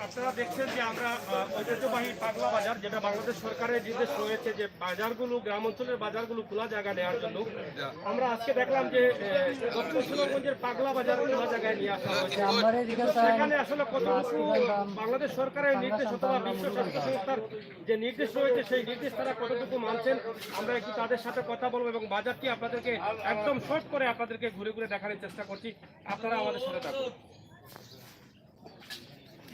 আপনারা দেখছেন যে আমরা ঐতিহ্যবাহী পাগলা বাজার, যেটা বাংলাদেশ সরকারের নির্দেশ রয়েছে যে বাজারগুলো, গ্রাম অঞ্চলের বাজারগুলো খোলা জায়গা নেওয়ার জন্য। আমরা আজকে দেখলাম যে দক্ষিণ সুনামগঞ্জের পাগলা বাজার খোলা জায়গায় নিয়ে আসা হয়েছে। সেখানে আসলে কতটুকু বাংলাদেশ সরকারের নির্দেশ অথবা বিশ্ব স্বাস্থ্য সংস্থার যে নির্দেশ রয়েছে সেই নির্দেশ তারা কতটুকু মানছেন, আমরা একটু তাদের সাথে কথা বলবো এবং বাজারটি আপনাদেরকে একদম শর্ট করে আপনাদেরকে ঘুরে ঘুরে দেখানোর চেষ্টা করছি। আপনারা আমাদের সাথে থাকুন।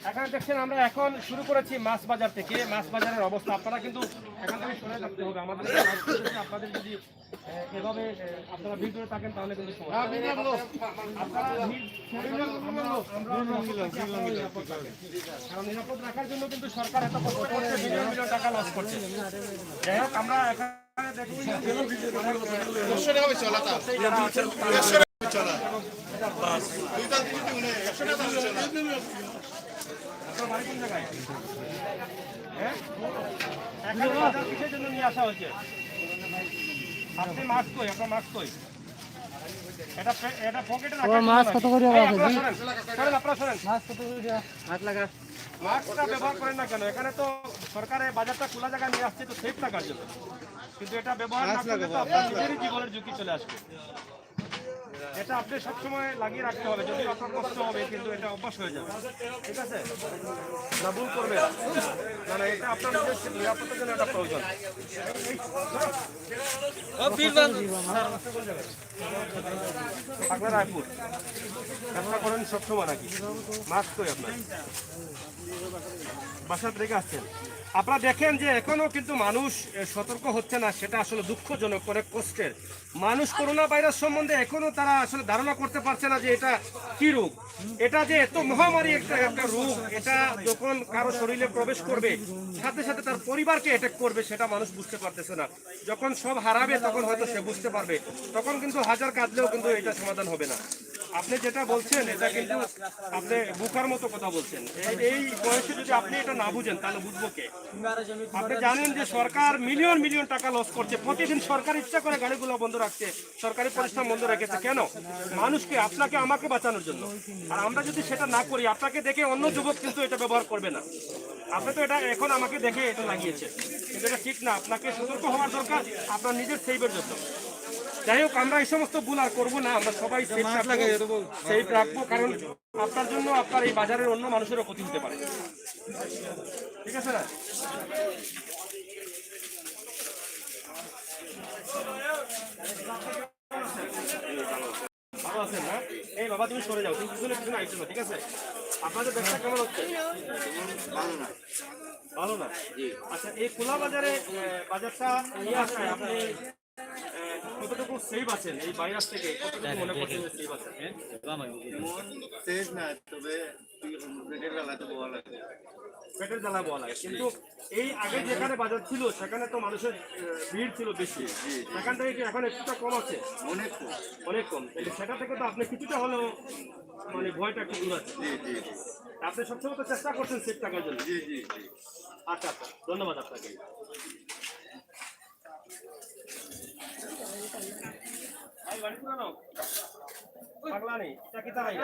এখানে দেখছেন আমরা এখন শুরু করেছি মাছ বাজার থেকে। মাছ বাজারের অবস্থা আপনারা কিন্তু এখান থেকে সরে থাকতে হবে। আমাদের আপনাদের যদি এভাবে আপনারা ভিড় থাকেন তাহলে কিন্তু কারণ নিরাপদ রাখার জন্য কিন্তু সরকার এত কষ্ট করছে, মিলিয়ন মিলিয়ন টাকা লস করছে। যাই হোক আমরা এখানে দেখছি কিসের জন্য নিয়ে আসা হয়েছে? আপনি মাছ কই, আপনার মাছ কই? এটা পকেটে রাখা মাছ কত করে হবে? আপনারা শোনেন, মাছ কত করে হাত লাগা মাছটা ব্যবহার করেন না কেন? এখানে তো সরকারের বাজারটা খোলা জায়গায় নিয়ে আসছে তো সেফ থাকার জন্য, কিন্তু এটা ব্যবহার না করলে তো আপনার নিজেরই জীবনের ঝুঁকি চলে আসবে। এটা আপনি সবসময় লাগিয়ে রাখতে হবে, যদি আপনার কষ্ট হবে কিন্তু এটা অভ্যাস হয়ে যাবে। ঠিক আছে, না ভুল করবে না, না এটা আপনার নিজের নিরাপত্তার জন্য এটা প্রয়োজন। আপনার রায়পুর ব্যবসা করেন সবসময় নাকি? মাছ কই আপনার? বাসা থেকে আসছেন। আপনারা দেখেন যে এখনো কিন্তু মানুষ সতর্ক হচ্ছে না, সেটা আসলে দুঃখজনক, অনেক কষ্টের। মানুষ করোনা ভাইরাস সম্বন্ধে এখনো তারা আসলে ধারণা করতে পারছে না যে এটা কি রোগ, এটা যে এত মহামারী একটা রোগ, এটা যখন কারো শরীরে প্রবেশ করবে সাথে সাথে তার পরিবারকে অ্যাটাক করবে, সেটা মানুষ বুঝতে পারতেছে না। যখন সব হারাবে তখন হয়তো সে বুঝতে পারবে, তখন কিন্তু হাজার কাঁদলেও কিন্তু এটা সমাধান হবে না। আপনি যেটা বলছেন এটা কিন্তু আপনি বুকার মতো কথা বলছেন। এই বয়সে যদি আপনি এটা না বুঝেন তাহলে বুঝবো কে? আপনি জানেন যে সরকার মিলিয়ন মিলিয়ন টাকা লস করছে প্রতিদিন। সরকার ইচ্ছা করে গাড়িগুলো বন্ধ রাখছে, সরকারি প্রতিষ্ঠান বন্ধ রেখেছে। কেন? মানুষকে, আপনাকে, আমাকে বাঁচানোর জন্য। আর আমরা যদি সেটা না করি, আপনাকে দেখে অন্য যুবক কিন্তু এটা ব্যবহার করবে না। আপনি তো এটা এখন আমাকে দেখে এটা লাগিয়েছে, কিন্তু এটা ঠিক না। আপনাকে সতর্ক হওয়ার দরকার আপনার নিজের সেফের জন্য। যাই হোক, আমরা এই সমস্ত ভুল আর করবো না, আমরা সবাই সেফ রাখবো, কারণ আপনার জন্য আপনার এই বাজারের অন্য মানুষেরও ক্ষতি হতে পারে। ঠিক আছে না? ভালো আছেন না? এই বাবা তুমি সরে যাও, তুমি পিছনে পিছনে আইছো না। ঠিক আছে, আপনাদের ব্যবসা কেমন হচ্ছে? ভালো না? আচ্ছা, এই খোলা বাজারে বাজারটা নিয়ে আসায় আপনি কতটুকু সেভ আছেন এই ভাইরাস থেকে? কতটুকু মনে করছেন সেভ আছেন? সেভ না, তবে পেটের জ্বালা বলা লাগে, কিন্তু এই আগে যেখানে বাজার ছিল সেখানে তো মানুষের ভিড় ছিল বেশি, সেখান থেকে কি এখন একটুটা কম আছে? অনেক কম, অনেক কম। তাহলে সেটা থেকে তো আপনি কিছুটা হলেও মানে ভয়টা একটু দূর আছে। আপনি সবসময় তো চেষ্টা করছেন সেফ থাকার জন্য। আচ্ছা আচ্ছা, ধন্যবাদ আপনাকে। বাড়ি পুরানো পাগলা নেই, এটা কি তাই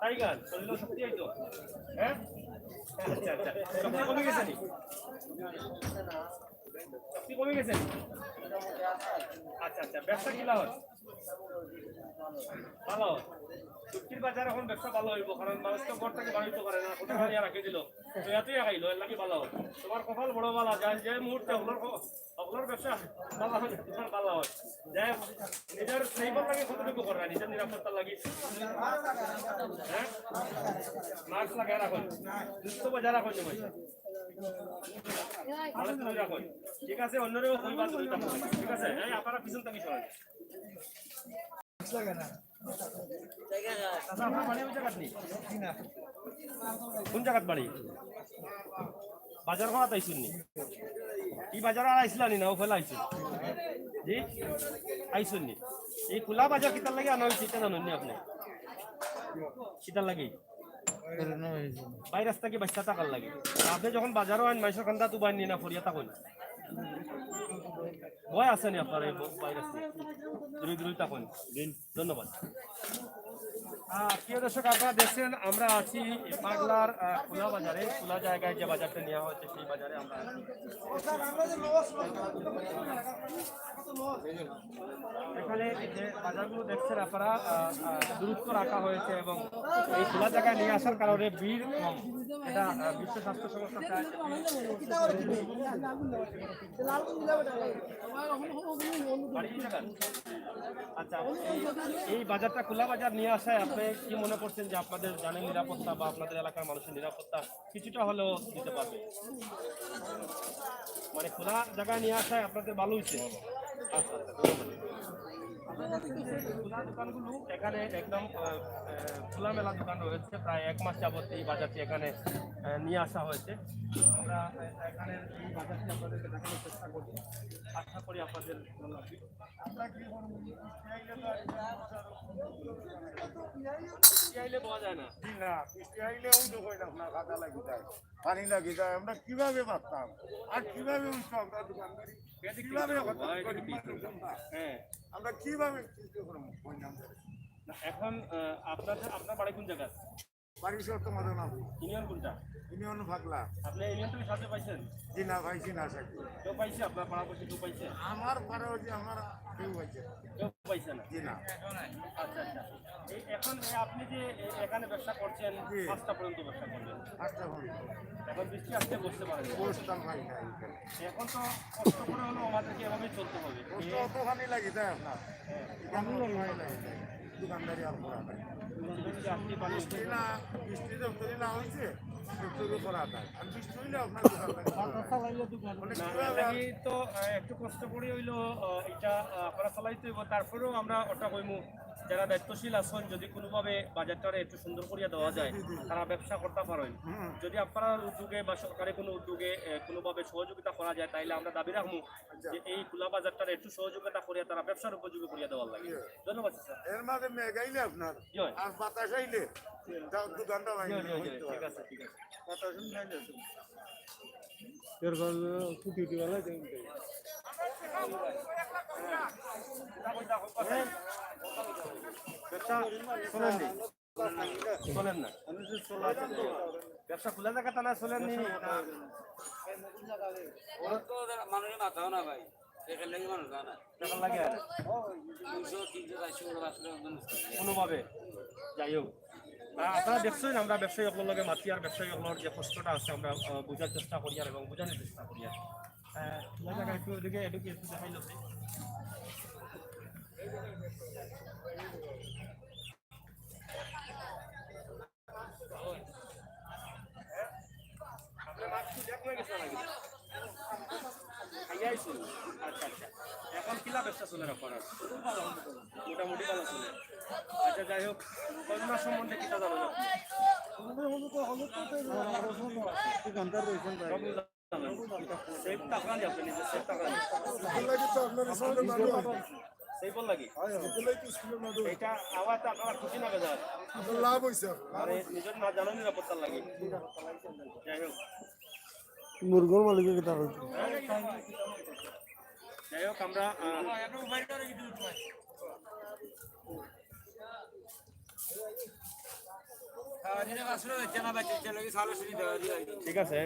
টাইগার সত্যি আইতো? হ্যাঁ, আচ্ছা আচ্ছা, সবজি কমে গেছে নি? সবজি কমে গেছে নি? আচ্ছা আচ্ছা, ব্যবসা কিলা হয়? ভালো হয়। চুক্তির বাজার এখন ব্যবসা ভালো হইব, কারণ মানুষ তো ঘর থেকে বাড়িতে পারে না, কোথাও হারিয়ে রাখে দিল, তো এতই খাইলো, এর লাগে ভালো হয়। তোমার কপাল বড় ভালো যায়, যে মুহূর্তে আপনার ব্যবসা ভালো হয়, তোমার ভালো হয়। যাই নিজের সেইবার লাগে কতটুকু করা, নিজের নিরাপত্তার লাগে। হ্যাঁ, মাস্ক লাগাই রাখুন, সুস্থ বাজার রাখুন, রাখুন। ঠিক আছে, অন্যরেও ঠিক আছে। হ্যাঁ, আপনারা পিছন থেকে সরেন। কোন জায়গাত বাড়ি? বাজার করা আইসুন নি? ই বাজার আর আইসলানি না, ও ফেলা আইসুন জি আইসুন নি? এই খোলা বাজার কিতার লাগে আনা হয়েছে এটা জানেন নি আপনি? কিতার লাগে ভাইরাস থেকে বাচ্চা থাকার লাগে। আপনি যখন বাজারও আইন মাইসর কান্দা তো বাইন নি না ফরিয়া থাকুন, ভয় আছে নি আপনার এই ভাইরাস নিয়ে? দূরে দূরে থাকুন। ধন্যবাদ। প্রিয় দর্শক, আপনারা দেখছেন আমরা আছি পাগলার খোলা বাজারে, খোলা জায়গায় যে বাজারটা নেওয়া হয়েছে সেই বাজারে আমরা আছি। এখানে যে বাজারগুলো দেখছেন আপনারা দূরত্ব রাখা হয়েছে এবং এই খোলা জায়গায় নিয়ে আসার কারণে ভিড় কম। এটা বিশ্ব স্বাস্থ্য সংস্থা চায়। আচ্ছা, এই বাজারটা খোলা বাজার নিয়ে আসায় আপনি কি মনে করছেন যে আপনাদের জানের নিরাপত্তা বা আপনাদের এলাকার মানুষের নিরাপত্তা কিছুটা হলেও দিতে পারবে? মানে খোলা জায়গায় নিয়ে আসায় আপনাদের ভালো হয়েছে। আচ্ছা আচ্ছা, ধন্যবাদ। খোলা দোকানগুলো এখানে একদম খোলামেলা দোকান রয়েছে। প্রায় 1 মাস যাবত এই বাজারটি এখানে নিয়ে আসা হয়েছে। আমরা এখানে এই বাজারটি আপনাদেরকে দেখানোর চেষ্টা করছি। আশা করি আপনাদের ভালো লাগবে। পাওয়া যায় না। পানি লাগি যায়, আমরা কিভাবে পারতাম আর কিভাবে উঠবো আমরা দোকানদারি, কিভাবে হ্যাঁ, আমরা কিভাবে না, এখন আপনার বাড়ি কোন জায়গা? বাড়ির সব তোমাদের না ইউনিয়ন কোনটা? ইউনিয়ন ফাগলা। আপনি ইউনিয়ন থেকে সাহায্য পাইছেন? জি না ভাইছি না সাথে কেউ পাইছে? আপনার পাড়াপড়শি কেউ পাইছে? আমার পারে যে আমার কেউ হয়েছে কেউ পাইছে না। জি না। আচ্ছা আচ্ছা, এখন আপনি যে এখানে ব্যবসা করছেন, জি। 5টা পর্যন্ত ব্যবসা করবেন, আটটা ঘন্টা এখন বৃষ্টি আসতে বসতে পারেন না। বসতাম ভাই না, এখন তো কষ্ট করে হলেও আমাদেরকে এভাবেই চলতে হবে। কষ্ট অতখানি লাগি যায় আপনার, এমন নয় লাগে যায় দোকানদারি আর করা যায় বৃষ্টি আসতে পারে। বৃষ্টি না, বৃষ্টি যতদিন না হয়েছে একটু করা যায়, আর বৃষ্টি হইলে আপনার দোকানদারি আমি তো একটু কষ্ট করে হইলো এটা আপনারা চালাইতে হইব। তারপরেও আমরা ওটা কইমু যারা দায়িত্বশীল আছেন, যদি কোনোভাবে বাজারটারে একটু সুন্দর করিয়া দেওয়া যায় তারা ব্যবসা করতে পারেন। যদি আপনারা উদ্যোগে বা সরকারি কোনো উদ্যোগে কোনোভাবে সহযোগিতা করা যায়, তাইলে আমরা দাবি রাখবো যে এই খোলা বাজারটারে একটু সহযোগিতা করিয়া তারা ব্যবসার উপযোগী করিয়া দেওয়ার লাগে। ধন্যবাদ স্যার। এর মাঝে মেঘাইলে আপনার জয়। আর বাতাস আইলে দোকানটা ভাঙি জয়, জয়, জয়। ঠিক আছে ঠিক আছে। বাতাস খাইলে এর কুটি উঠিওয়ালা ব্যবসা চলেননি? চলেন না? ব্যবসা খোলা জায়গা তা না চলেননি? মানুষের মাথাও না ভাই, এখান থেকে মানুষ যায় না। টাকা লাগে আর 200, 300, 400 করে আসলে কোনোভাবে যাই হোক। আপনারা দেখছেন আমরা ব্যবসায়ী আপনার লগে মাতি আর ব্যবসায়ী আপনার যে কষ্টটা আছে আমরা বোঝার চেষ্টা করি আর এবং বোঝানোর চেষ্টা করি আর খোলা জায়গা একটু ওদিকে একটু দেখাইল। আচ্ছা আচ্ছা, এখন কিলা ব্যবসা চলে রাখার মোটামুটি ভালো চলে। আচ্ছা যাই হোক, করোনা সম্বন্ধে কিটা জানো না? সেফ টাকা নিয়ে আপনি নিজে সেফ টাকা সেই বল লাগি এটা আবার তো আপনারা খুশি না বেজার লাভ হয়েছে মানে নিজের না জানো নিরাপত্তার লাগে। যাই হোক, মুরগোর মালিকের কথা যাই হোক আমরা ঠিক আছে।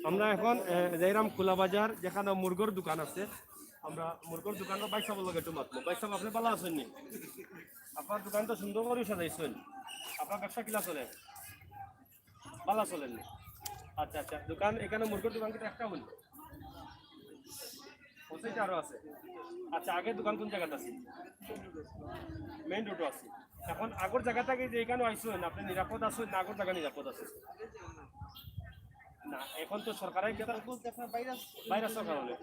আমরা এখন যাইরাম খোলা বাজার, যেখানে মুরগোর দোকান আছে। আমরা মুরগোর দোকানের বাইক সাবর লগে একটু মাতবো। বাইক সাব আপনি ভালো আছেন নি? আপনার দোকান তো সুন্দর করে সাজাইছেন। আপনার ব্যবসা কিলা চলে? ভালো চলেন নি? আচ্ছা আচ্ছা, দোকান এখানে মুরগোর দোকান কিন্তু একটা হল ওইটা আরো আছে। আচ্ছা, আগের দোকান কোন জায়গাতে আছে? মেইন রোডও আছে। এখন আগর জায়গাটাকে যে এখানে আইসেন আপনি নিরাপদ আছেন না আগর জায়গা নিরাপদ আছে? না, এখন তো সরকারের ভাইরাস কারণে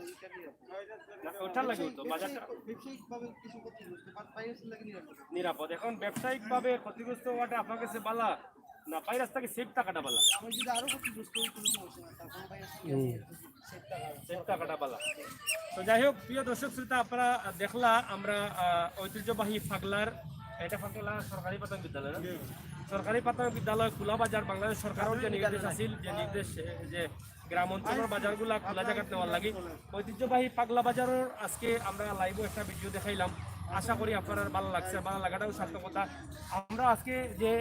ওটার লাগে তো বাজারটা নিরাপদ। এখন ব্যবসায়িক ভাবে ক্ষতিগ্রস্ত হওয়াটা আপনার কাছে বালা না ভাইরাস থেকে সেফ টাকাটা বালা? সেফ টাকাটা বালা। তো যাই হোক, প্রিয় দর্শক শ্রোতা, আপনারা দেখলা আমরা ঐতিহ্যবাহী ফাগলার, এটা ফাগলা সরকারি প্রাথমিক বিদ্যালয় না? সরকারি প্রাথমিক বিদ্যালয় খোলা বাজার বাংলাদেশ সরকারের যে নির্দেশ আছিল, যে নির্দেশ যে গ্রাম অঞ্চলের বাজারগুলা খোলা জায়গা নেওয়ার লাগে, ঐতিহ্যবাহী পাগলা বাজারের আজকে আমরা লাইভ একটা ভিডিও দেখাইলাম আশা করি আপনার ভালো লাগছে, ভালো লাগাটাও সার্থকতা। আমরা আজকে যে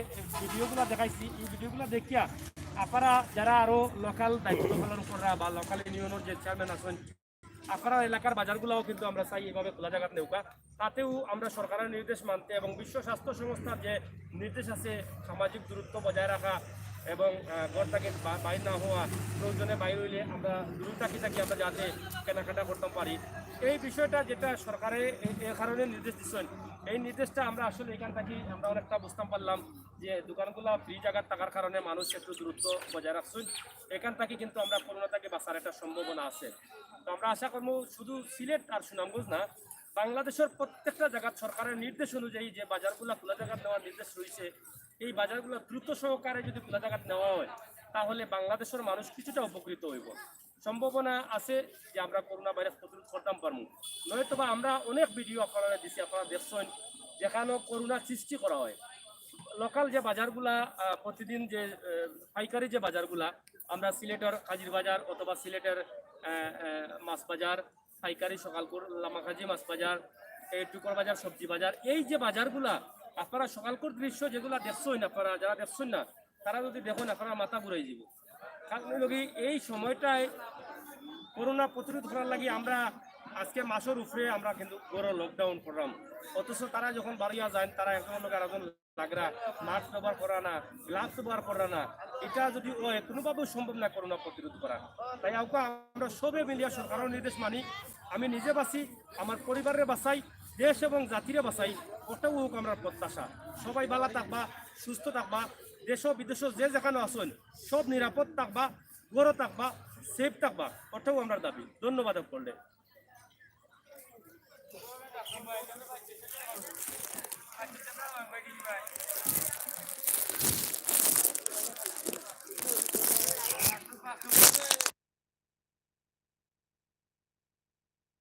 ভিডিওগুলো দেখাইছি এই ভিডিওগুলো দেখিয়া আপনারা যারা আরো লোকাল দায়িত্ব পালন করা বা লোকাল ইউনিয়নের যে চেয়ারম্যান আছেন আপনারা এলাকার বাজারগুলোও কিন্তু আমরা চাই এইভাবে খোলা জায়গা নেওকা, তাতেও আমরা সরকারের নির্দেশ মানতে এবং বিশ্ব স্বাস্থ্য সংস্থার যে নির্দেশ আছে সামাজিক দূরত্ব বজায় রাখা এবং ঘর থেকে বাইর না হওয়া, প্রয়োজনে বাইর হইলে আমরা দূরে থাকি আমরা যাতে কেনাকাটা করতে পারি, এই বিষয়টা যেটা সরকারে এই কারণে নির্দেশ দিচ্ছেন, এই নির্দেশটা আমরা আসলে এখান থেকে আমরা অনেকটা বুঝতে পারলাম যে দোকানগুলো ফ্রি জায়গার থাকার কারণে মানুষ একটু দূরত্ব বজায় রাখছেন, এখান থেকে কিন্তু আমরা করোনা থেকে বাঁচার একটা সম্ভাবনা আছে। তো আমরা আশা করবো শুধু সিলেট আর সুনামগঞ্জ না, বাংলাদেশের প্রত্যেকটা জায়গা সরকারের নির্দেশ অনুযায়ী যে বাজারগুলো খোলা জায়গা নেওয়ার নির্দেশ রয়েছে, এই বাজারগুলো দ্রুত সহকারে যদি খোলা জায়গা নেওয়া হয় তাহলে বাংলাদেশের মানুষ কিছুটা উপকৃত হইব। সম্ভাবনা আছে যে আমরা করোনা ভাইরাস প্রতিরোধ করতাম পারবো, নয়তো বা আমরা অনেক ভিডিও আপনারা দিচ্ছি, আপনারা দেখছেন যেখানেও করোনা সৃষ্টি করা হয়। লোকাল যে বাজারগুলা প্রতিদিন যে পাইকারি যে বাজারগুলা আমরা সিলেটের কাজির বাজার অথবা সিলেটের মাছ বাজার, পাইকারি সকালপুর লামাকাজি মাছ বাজার, এই টুকর বাজার সবজি বাজার, এই যে বাজারগুলা আপনারা সকালপুর দৃশ্য যেগুলা দেখছেন, আপনারা যারা দেখছেন না তারা যদি দেখুন আপনারা মাথা ঘুরাই যাব। কারণ এই সময়টায় করোনা প্রতিরোধ করার লাগি আমরা আজকে মাসের উপরে আমরা কিন্তু বড় লকডাউন করলাম, অথচ তারা যখন বাড়িয়া যায় তারা একজন লোক আর একজন লাগরা মাস্ক ব্যবহার করা না, গ্লাভস ব্যবহার করা না, এটা যদি কোনোভাবেও সম্ভব না করোনা প্রতিরোধ করা। তাই আমরা সবে মিলিয়া সরকারের নির্দেশ মানি, আমি নিজে বাঁচি, আমার পরিবারের বাঁচাই, দেশ এবং জাতিরে বাঁচাই, ওটাও হোক আমরা প্রত্যাশা। সবাই ভালো থাকবা, সুস্থ থাকবা, দেশ বিদেশ যে যেখানে আসেন সব নিরাপদ থাকবা, গড় থাকবা, সেফ থাকবা, ওটাও আমরা দাবি। ধন্যবাদ করলে।